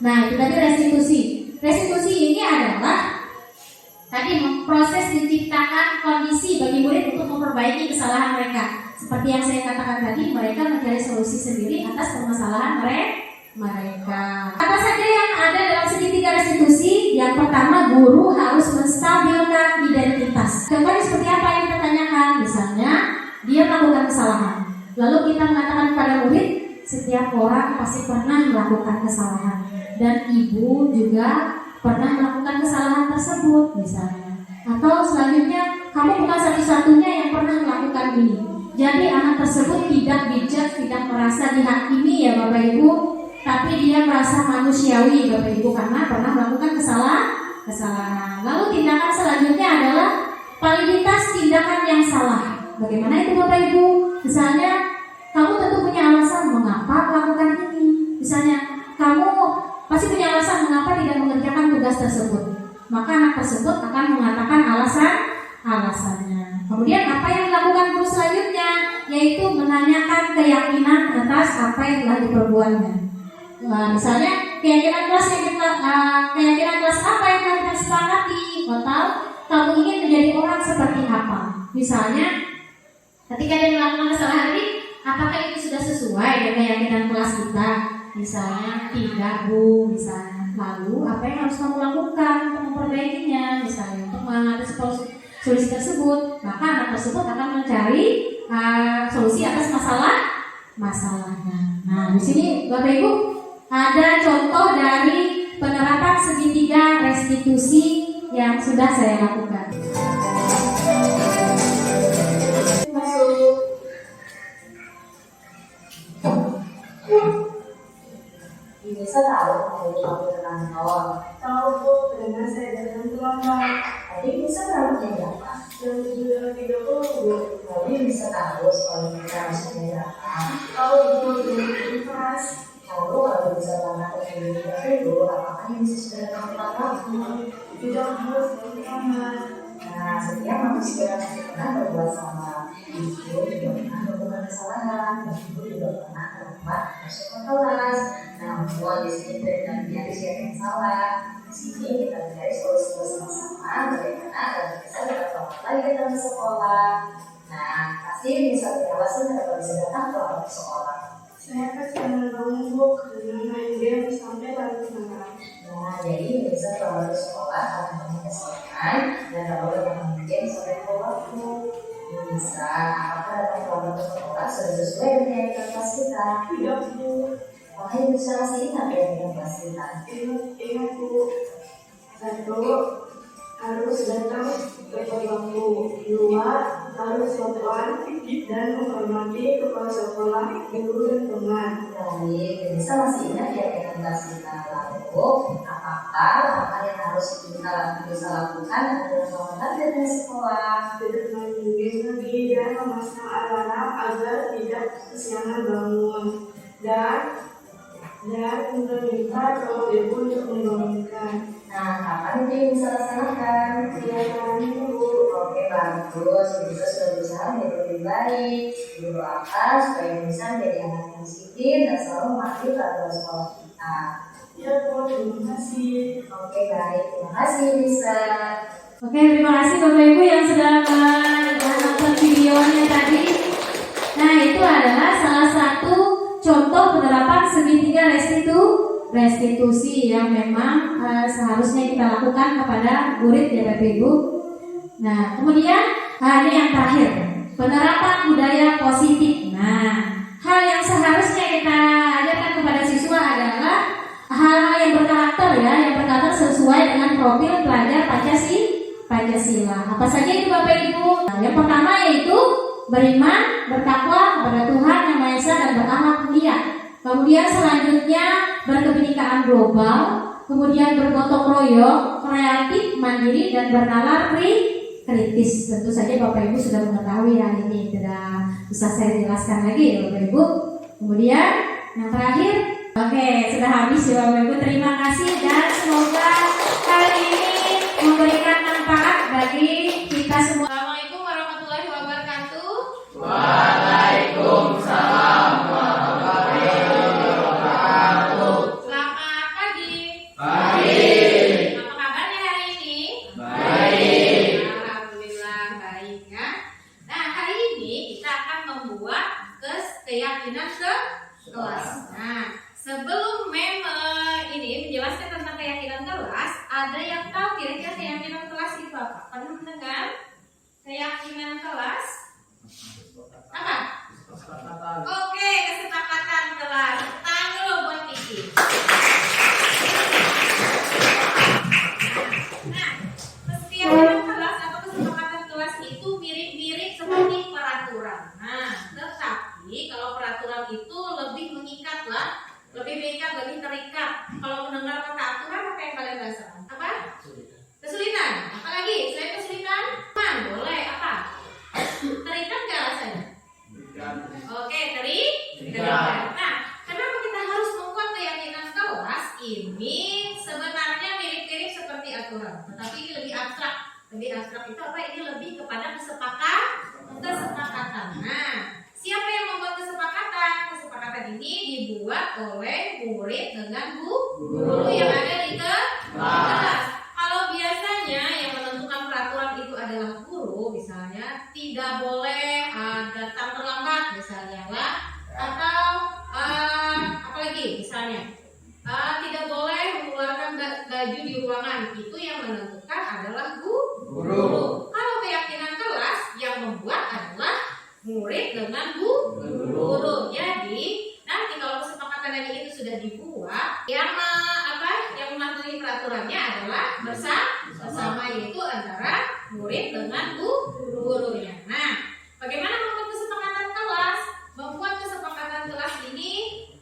Nah, itu tadi restitusi. Restitusi ini adalah tadi proses menciptakan kondisi bagi murid untuk memperbaiki kesalahan mereka. Seperti yang saya katakan tadi, mereka mencari solusi sendiri atas permasalahan mereka. Apa saja yang ada dalam segitiga restitusi? Yang pertama, guru harus menstabilkan identitas. Contohnya seperti apa yang kita tanyakan? Misalnya, dia melakukan kesalahan. Lalu kita mengatakan kepada murid, setiap orang pasti pernah melakukan kesalahan. Dan ibu juga pernah melakukan kesalahan tersebut misalnya. Atau selanjutnya, kamu bukan satu-satunya yang pernah melakukan ini. Jadi anak tersebut tidak bijak, tidak merasa dihakimi ya Bapak Ibu, tapi dia merasa manusiawi Bapak Ibu karena pernah melakukan kesalahan. Lalu tindakan selanjutnya adalah validitas tindakan yang salah. Bagaimana itu Bapak Ibu? Misalnya kamu tentu punya alasan mengapa melakukan ini. Misalnya kamu pasti punya alasan mengapa tidak mengerjakan tugas tersebut. Maka anak tersebut akan mengatakan alasannya. Kemudian apa yang dilakukan guru selanjutnya? Yaitu menanyakan keyakinan atas apa yang telah diperbuatnya. Misalnya keyakinan kelas apa yang telah kita sepakati, atau kamu ingin menjadi orang seperti apa? Misalnya ketika dia melakukan kesalahan ini, apakah itu sudah sesuai dengan keyakinan kelas kita? Misalnya tidak Bu, misalnya. Lalu apa yang harus kamu lakukan untuk memperbaikinya? Misalnya untuk mengatasi solusi tersebut, maka anak tersebut akan mencari solusi atas masalahnya. Nah, di sini Bapak Ibu ada contoh dari penerapan segitiga restitusi yang sudah saya lakukan. Bisa tahu kalau kamu datang awal. Tahu Bu, karena saya datang terlambat. Tadi bisa tahu berapa? Jam 7.30. Tadi bisa tahu soal kita masuknya datang. Tahu itu belum kelas. Lalu kalau bisa tanah ke dulu, apakah yang bisa sudah datang tepat waktu? Tidak harus terlambat. Nah, setiap manusia yang pernah berbuat salah, itu juga pernah melakukan kesalahan, dan itu juga pernah terlambat masuk ke kelas. Namun di sini kita mencari siapa yang salah. Di sini kita mencari solusi bersama-sama bagaimana agar bisa dapat lagi datang ke sekolah. Nah, pasti bisa alasan kenapa bisa datang ke sekolah. Saya kasihan bangun Bu karena main game sampai larut malam. Nah, jadi bisa kalau ke sekolah karena kamu kesalahan dan kalau yang main game sampai ke waktu. Bisa, apakah datang ke sekolah sudah sesuai dengan kelas kita? Tidak Bu. Makanya bisa masih ingat ya dengan kelas kita. Ingat Bu. Satu, harus datang tepat waktu. Dua, harus sopan dan menghormati kepala sekolah, guru dan teman. Baik, bisa masih ingat ya dengan kelas kita. Lalu, apakah hal yang harus kita bisa lakukan adalah menghormati dari sekolah, tidak main game lagi dan memasang alarm agar tidak kesiangan bangun dan meminta kalau ibu untuk membangunkan. Nah, kapan itu bisa laksanakan? Tiap hari Bu. Oke, bagus. Bisa sudah berusaha menjadi lebih baik. Berdoa supaya bisa menjadi anak yang disiplin dan selalu mematuhi peraturan sekolah kita. Ya Bu, terima kasih. Oke, baik. Terima kasih Lisa. Oke, terima kasih Bapak Ibu yang sudah menonton videonya tadi. Nah, itu adalah salah satu contoh penerapan segitiga restitusi yang memang seharusnya kita lakukan kepada murid ya Bapak Ibu. Nah, kemudian ini yang terakhir, penerapan budaya positif. Nah, hal yang seharusnya kita ajarkan kepada siswa adalah hal-hal yang berkarakter ya, yang berkarakter sesuai dengan profil pelajar Pancasila. Apa saja itu Bapak Ibu? Nah, yang pertama yaitu beriman, bertakwa kepada Tuhan Yang Maha Esa dan berakhlak mulia. Kemudian selanjutnya berkebinekaan global, kemudian bergotong royong, kreatif, mandiri dan bernalar kritis. Tentu saja Bapak Ibu sudah mengetahui hal ini, tidak bisa saya jelaskan lagi ya Bapak Ibu. Kemudian yang terakhir, oke, sudah habis ya Bapak Ibu. Terima kasih dan semoga hal ini memberikan manfaat bagi kita semua. Assalamualaikum warahmatullahi wabarakatuh. Waalaikumsalam warahmatullahi wabarakatuh. Selamat pagi. Pagi. Apa kabarnya hari ini? Baik. Alhamdulillah baik ya. Nah, hari ini kita akan membuat keyakinan kelas. Nah, sebelum ini menjelaskan tentang keyakinan kelas, ada yang tahu kira-kira keyakinan kelas itu apa? Pernah mendengar keyakinan kelas? Apa? Oke, kesepakatan kelas. Tangan dulu buat Kiki. Nah, keyakinan kelas atau kesepakatan kelas itu mirip-mirip seperti peraturan. Nah, tetapi kalau peraturan itu lebih mengikat lah, lebih terikat. Kalau mendengar kata aturan, apa yang kalian rasakan? Apa? Kesulitan. Apalagi selain kesulitan? Boleh apa? Terikat nggak rasanya? Oke, terikat. Nah, kenapa kita harus membuat keyakinan kelas ini? Sebenarnya mirip-mirip seperti aturan, tetapi ini lebih abstrak. Lebih abstrak itu apa? Ini lebih kepada kesepakatan. Nah, siapa yang membuat kesepakatan? Kesepakatan ini dibuat oleh murid dengan guru yang ada di kelas. Kalau biasanya yang menentukan peraturan itu adalah guru, misalnya tidak boleh datang terlambat misalnya lah, atau apalagi misalnya tidak boleh mengeluarkan baju di ruangan, itu yang menentukan adalah guru. Kalau keyakinan kelas yang membuat adalah murid dengan guru. Jadi nanti kalau kesepakatan ini itu sudah dibuat, yang mematuhi peraturannya adalah bersama, yaitu antara murid dengan gurunya. Nah, bagaimana membuat kesepakatan kelas? Membuat kesepakatan kelas ini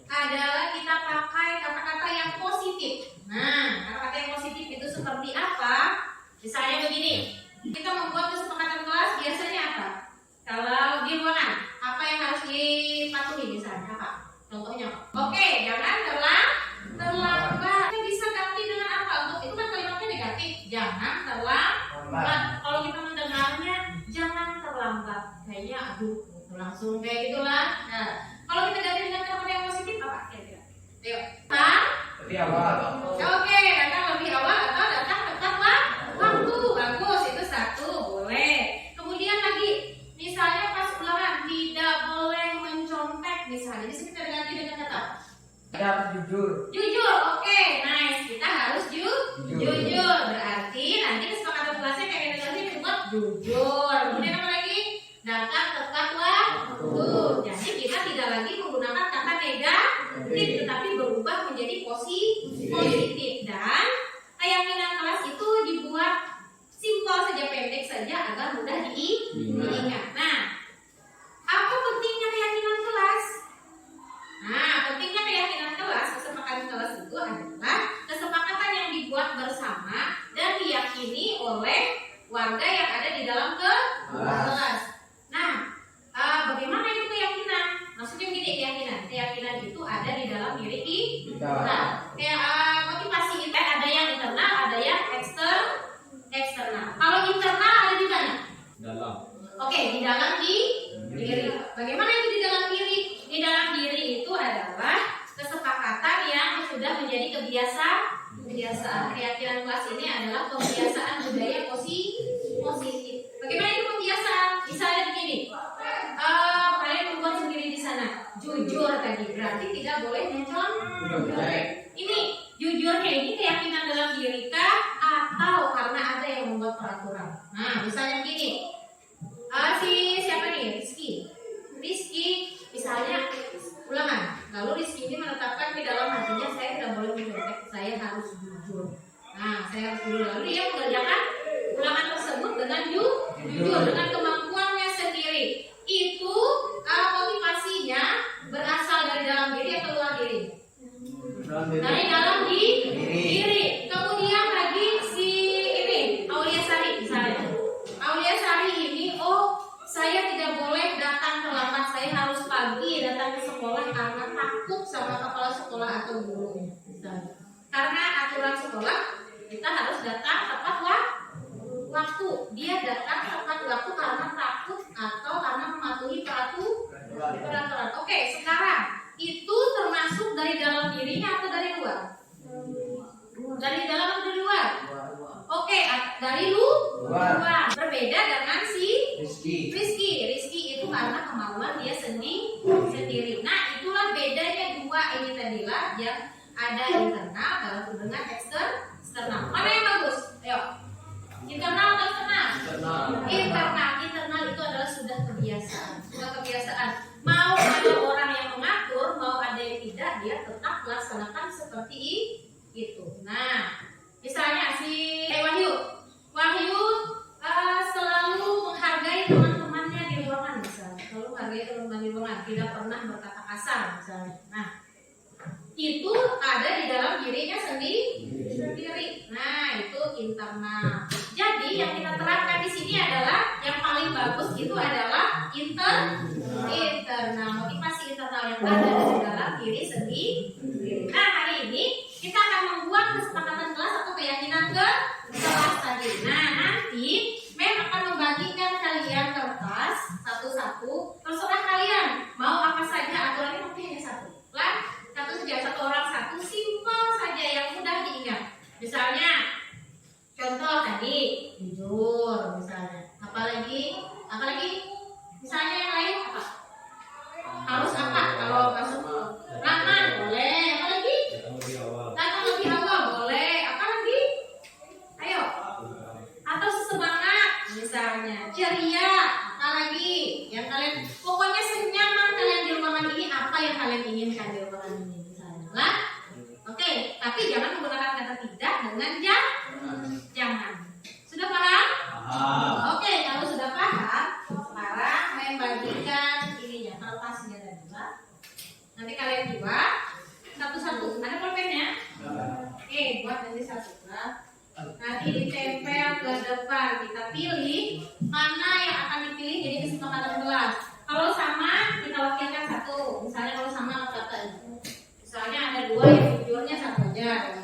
adalah kita pakai kata-kata yang positif. Nah, kata-kata yang positif itu seperti apa? Misalnya begini, kita membuat kesepakatan kelas biasanya apa? Kalau di ruangan, apa yang harus dipatuhi misalnya apa? Contohnya apa? Oke, jangan terlambat. Kita bisa ganti dengan apa? Untuk itu kan kalimatnya negatif. Jangan terlambat. Kalau kita mendengarnya, jangan terlambat. Kayaknya langsung kayak gitulah. Nah, kalau kita ganti dengan kata yang positif apa? Kira-kira. Ayo. Lebih awal. Oke, datang lebih awal atau datang tepat waktu. Bagus, itu satu, boleh. Kemudian lagi, misalnya pas ulangan tidak boleh mencontek misalnya. Di sini kita ganti dengan kata Jujur. jujur. Oke, nice. Kita harus jujur. Berarti nanti kesepakatan kelasnya kayak kelasnya dibuat jujur. Kemudian apa lagi? Datang tepat waktu. Jadi kita tidak lagi menggunakan kata negatif, tetapi berubah menjadi positif. Dan keyakinan kelas itu dibuat simpel saja, pendek saja agar mudah diingat. Nah, apa pentingnya keyakinan kelas? Nah, pentingnya keyakinan kelas, kesepakatan kelas itu adalah kesepakatan yang dibuat bersama dan diyakini oleh warga yang ada di dalam kelas. Nah, bagaimana itu keyakinan? Maksudnya begini, keyakinan itu ada di dalam diri kita. Motivasi itu ada yang internal, ada yang eksternal. Kalau internal ada di mana? Dalam. Oke, di dalam diri. Bagaimana itu di dalam diri? Di dalam diri itu adalah kesepakatan yang sudah menjadi kebiasaan. Keyakinan kelas ini adalah kebiasaan budaya positif. Bagaimana itu kebiasaan? Misalnya begini, kalian membuat sendiri di sana, jujur tadi, berarti tidak boleh nyontek. Ini misalnya gini, siapa nih? Rizky, misalnya ulangan. Lalu Rizky ini menetapkan di dalam hatinya saya tidak boleh menyontek, saya harus jujur. Nah, saya harus jujur. Lalu dia mengerjakan ulangan tersebut dengan jujur, dengan kemampuannya sendiri. Itu motivasinya berasal dari dalam diri atau luar diri? Dari dalam diri. Kemudian lagi si ini Aulia Sari misalnya. Aulia Sari ini, saya tidak boleh datang terlambat, saya harus pagi datang ke sekolah karena takut sama kepala sekolah atau gurunya. Karena aturan sekolah kita harus datang tepat waktu. Dia datang tepat waktu karena takut atau karena mematuhi peraturan. Oke, sekarang itu termasuk dari dalam dirinya atau dari luar? Dari dalam atau dari luar? Oke, dari luar. Berbeda dengan si Rizky itu karena kemauan dia sendiri. Nah, itulah bedanya dua ini tadilah yang ada internal baru dengan eksternal. Mana yang bagus? Ayo. Internal atau eksternal? Internal itu adalah sudah kebiasaan. Mau ada orang yang mengatur, mau ada yang tidak, dia tetap laksanakan seperti itu. Nah, misalnya si Wahyu selalu menghargai teman-temannya di ruangan misalnya. Selalu menghargai teman-teman di ruangan, tidak pernah berkata kasar misalnya. Nah, itu ada di dalam dirinya sendiri. Nah, itu internal. Jadi yang kita terapkan di sini adalah yang paling bagus itu adalah internal, motivasi internal yang ada di dalam diri sendiri. Nah, hari ini kita akan membuat kesepakatan kelas atau keyakinan ke kelas tadi. Nah, nanti Mem akan membagikan kalian kertas satu-satu. Terserah kalian mau apa saja, aturannya mungkin hanya satu. Satu saja, satu orang satu, simpel saja yang mudah diingat. Misalnya, contoh tadi jujur misalnya. Apalagi, misalnya yang lain apa? Harus apa? Kalau masuk ramah boleh. Apalagi? Datang lebih awal boleh. Apalagi? Ayo. Atau sesemangat misalnya, ceria. Apalagi? Yang kalian pokoknya senyaman kalian di ruangan ini, apa yang kalian inginkan di ruangan ini misalnya lah. Oke, tapi jangan menggunakan kata tidak dengan jangan. Sudah paham? Oke, kalau sudah paham, sekarang membagikan ininya, kertasnya dan juga. Nanti kalian buat satu-satu. Ada pulpennya? Oke, buat nanti satu lah. Nanti ditempel ke depan. Kita pilih mana yang akan dipilih jadi kesepakatan kelas. Kalau sama, kita wakilkan satu. Misalnya kalau sama kata, misalnya ada dua yang jujurnya satu aja.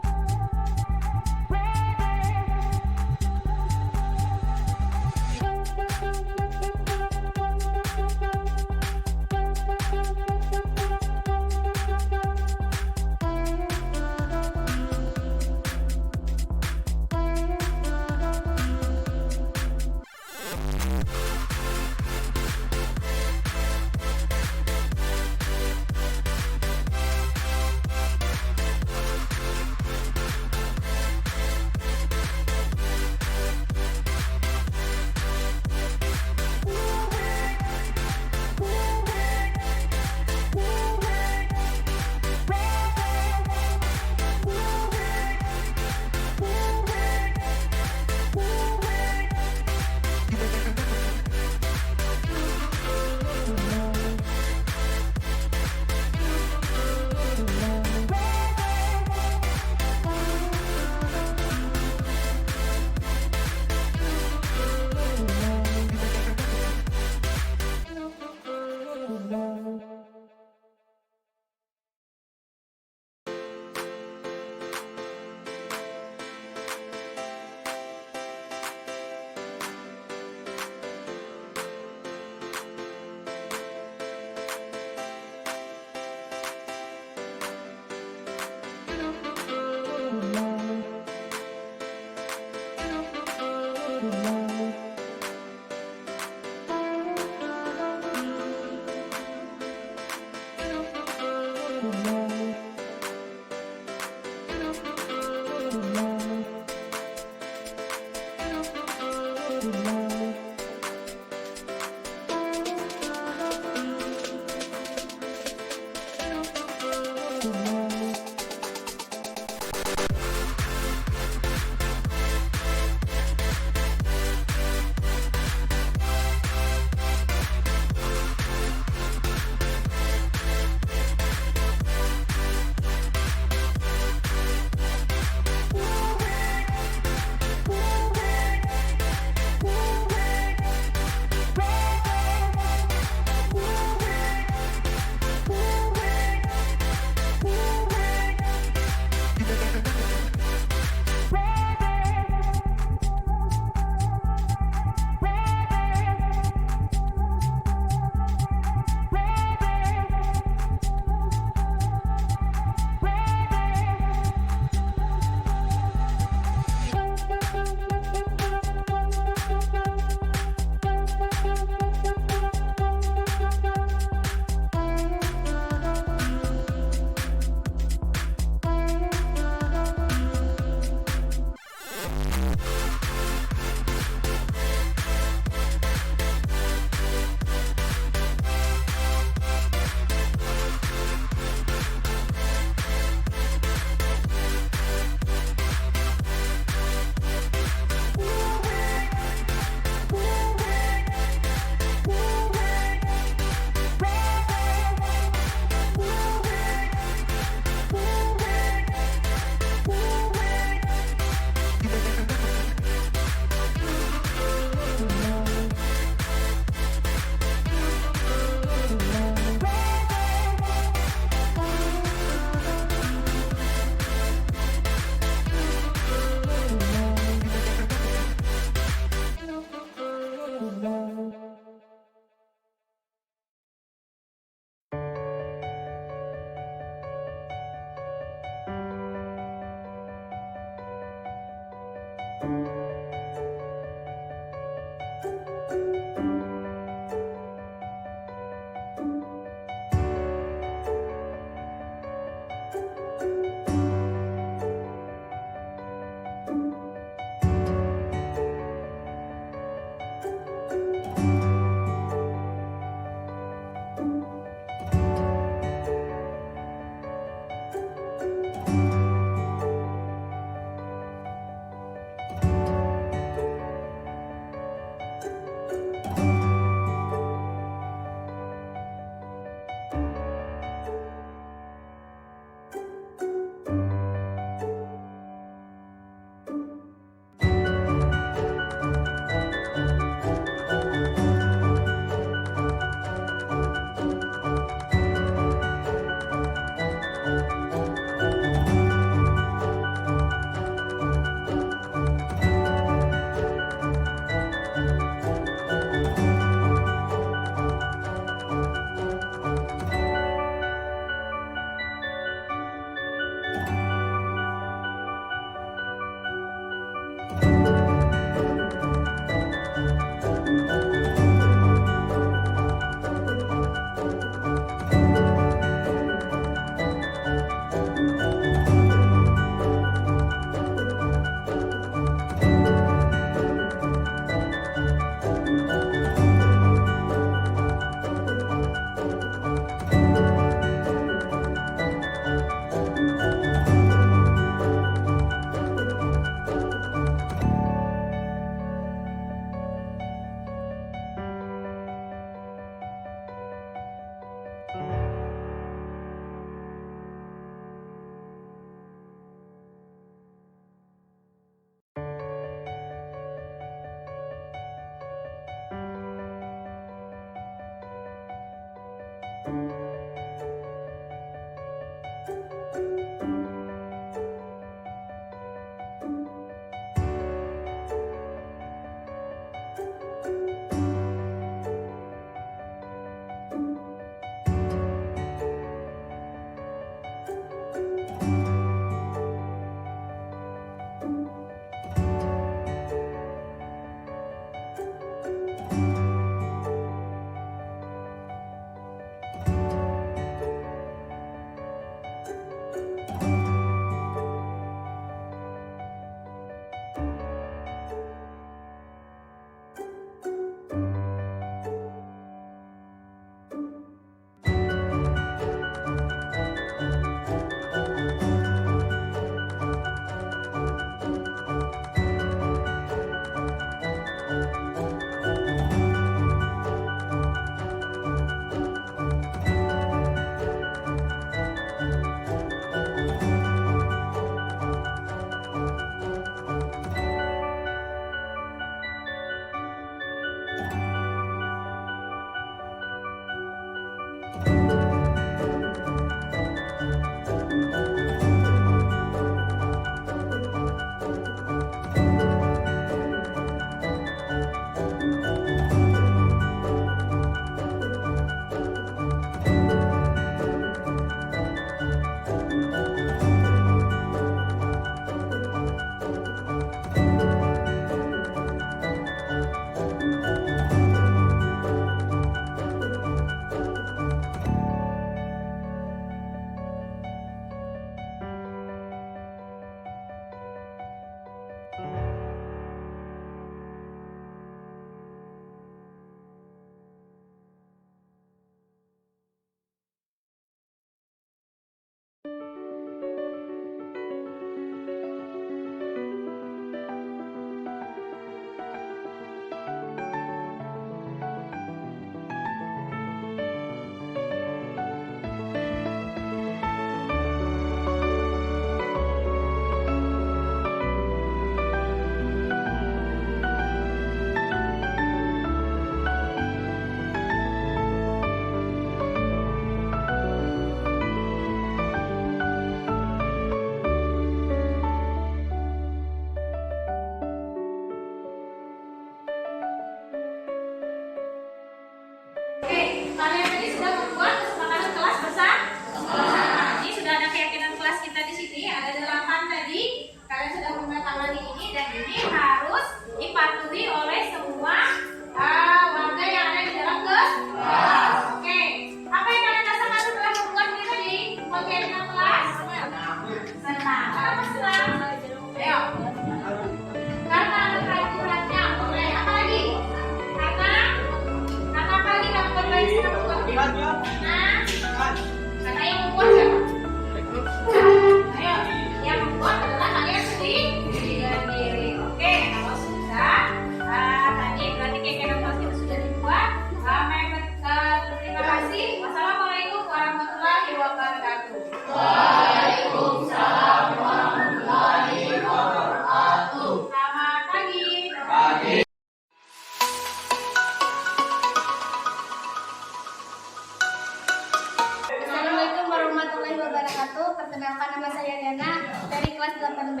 perkenalkan nama saya Diana dari kelas 8B.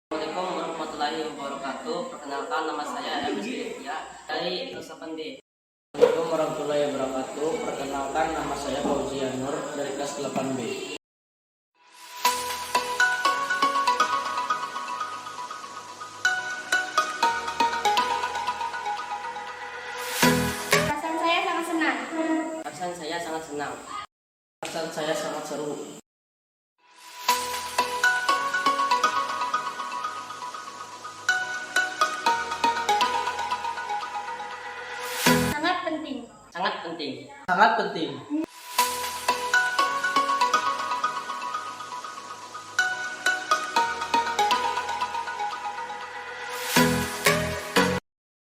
Assalamualaikum warahmatullahi wabarakatuh. Perkenalkan nama saya Emis Divya dari kelas 8B. Assalamualaikum warahmatullahi wabarakatuh. Perkenalkan nama saya Fauzia Nur dari kelas 8B. Perasaan saya sangat senang. Perasaan saya sangat senang. Perasaan saya sangat seru. Sangat penting. Sangat penting. Sangat penting.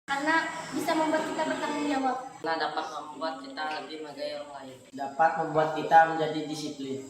Karena bisa membuat kita bertanggung jawab. Karena dapat membuat kita lebih menghargai orang lain. Dapat membuat kita menjadi disiplin.